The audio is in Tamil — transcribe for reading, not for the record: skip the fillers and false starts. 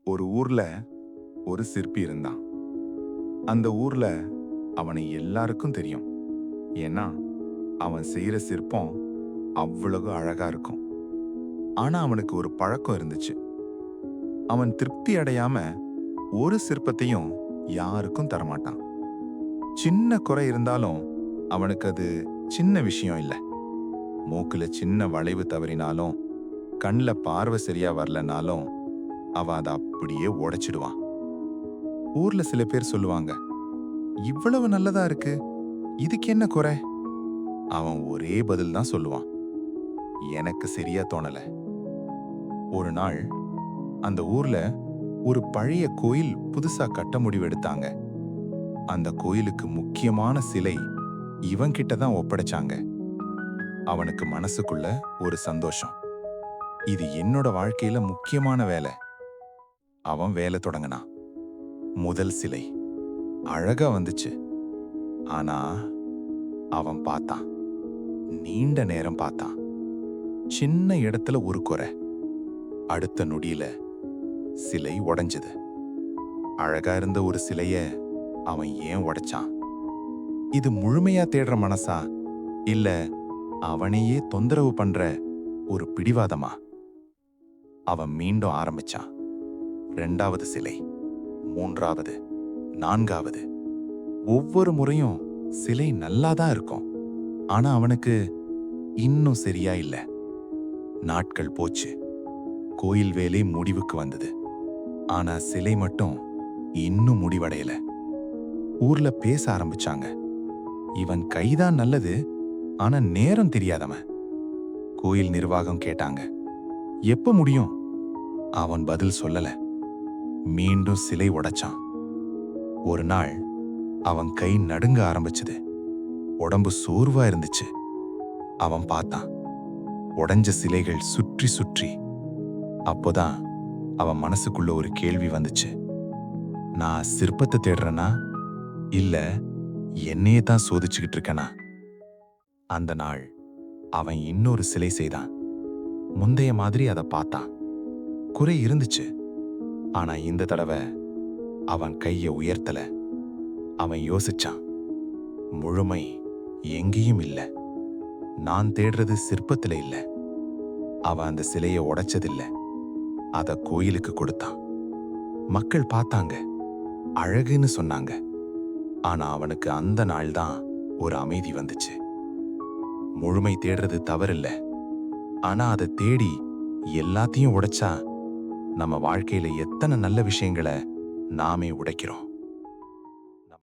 ஒரு ஊர்ல ஒரு சிற்பி இருந்தான். அந்த ஊர்ல அவனை எல்லாருக்கும் தெரியும். ஏன்னா அவன் செய்யற சிற்பம் அவ்வளவு அழகா இருக்கும். ஆனா அவனுக்கு ஒரு பழக்கம் இருந்துச்சு. அவன் திருப்தி அடையாம ஒரு சிற்பத்தையும் யாருக்கும் தரமாட்டான். சின்ன குறை இருந்தாலும் அவனுக்கு அது சின்ன விஷயம் இல்ல. மூக்குல சின்ன வளைவு தவறினாலும், கண்ல பார்வை சரியா வரலனாலும் அவன் அதை அப்படியே உடைச்சிடுவான். ஊர்ல சில பேர் சொல்லுவாங்க, இவ்வளவு நல்லதா இருக்கு, இதுக்கு என்ன குறை? அவன் ஒரே பதில் தான் சொல்லுவான், எனக்கு சரியா தோணல. ஒரு நாள் அந்த ஊர்ல ஒரு பழைய கோயில் புதுசா கட்ட முடிவெடுத்தாங்க. அந்த கோயிலுக்கு முக்கியமான சிலை இவன் கிட்ட தான் ஒப்படைச்சாங்க. அவனுக்கு மனசுக்குள்ள ஒரு சந்தோஷம். இது என்னோட வாழ்க்கையில முக்கியமான வேலை. அவன் வேலை தொடங்கினான். முதல் சிலை அழகா வந்துச்சு. ஆனா அவன் பார்த்தான், நீண்ட நேரம் பார்த்தான். சின்ன இடத்துல ஒரு குறை. அடுத்த நொடியில சிலை உடைஞ்சது. அழகா இருந்த ஒரு சிலைய அவன் ஏன் உடைச்சான்? இது முழுமையா தேடுற மனசா, இல்ல அவனையே தொந்தரவு பண்ற ஒரு பிடிவாதமா? அவன் மீண்டும் ஆரம்பிச்சான். 2வது சிலை, 3வது, 4வது. ஒவ்வொரு முறையும் சிலை நல்லாதான் இருக்கும். ஆனா அவனுக்கு இன்னும் சரியா இல்ல. நாட்கள் போச்சு. கோயில் வேலை முடிவுக்கு வந்தது. ஆனா சிலை மட்டும் இன்னும் முடிவடையல. ஊர்ல பேச ஆரம்பிச்சாங்க, இவன் கைதான் நல்லது, ஆனா நேரம் தெரியாதவன். கோயில் நிர்வாகம் கேட்டாங்க, எப்ப முடியும்? அவன் பதில் சொல்லல. மீண்டும் சிலை உடைச்சான். ஒரு நாள் அவன் கை நடுங்க ஆரம்பிச்சது. உடம்பு சோர்வா இருந்துச்சு. அவன் பார்த்தான், உடைஞ்ச சிலைகள் சுற்றி சுற்றி. அப்போதான் அவன் மனசுக்குள்ள ஒரு கேள்வி வந்துச்சு. நான் சிற்பத்தை தேடுறேனா, இல்ல என்னையே தான் சோதிச்சுக்கிட்டு இருக்கேனா? அந்த நாள் அவன் இன்னொரு சிலை செய்தான். முந்தைய மாதிரி அதை பார்த்தான். குறை இருந்துச்சு. ஆனா இந்த தடவை அவன் கைய உயர்த்தல. அவன் யோசிச்சான், முழுமை எங்கேயும் இல்ல. நான் தேடுறது சிற்பத்துல இல்ல. அவன் அந்த சிலையை உடைச்சதில்ல, அத கோயிலுக்கு கொடுத்தான். மக்கள் பார்த்தாங்க, அழகுன்னு சொன்னாங்க. ஆனா அவனுக்கு அந்த நாள் தான் ஒரு அமைதி வந்துச்சு. முழுமை தேடுறது தவறில்ல. ஆனா அதை தேடி எல்லாத்தையும் உடைச்சா நம்ம வாழ்க்கையில எத்தனை நல்ல விஷயங்களை நாமே உடைக்கிறோம்.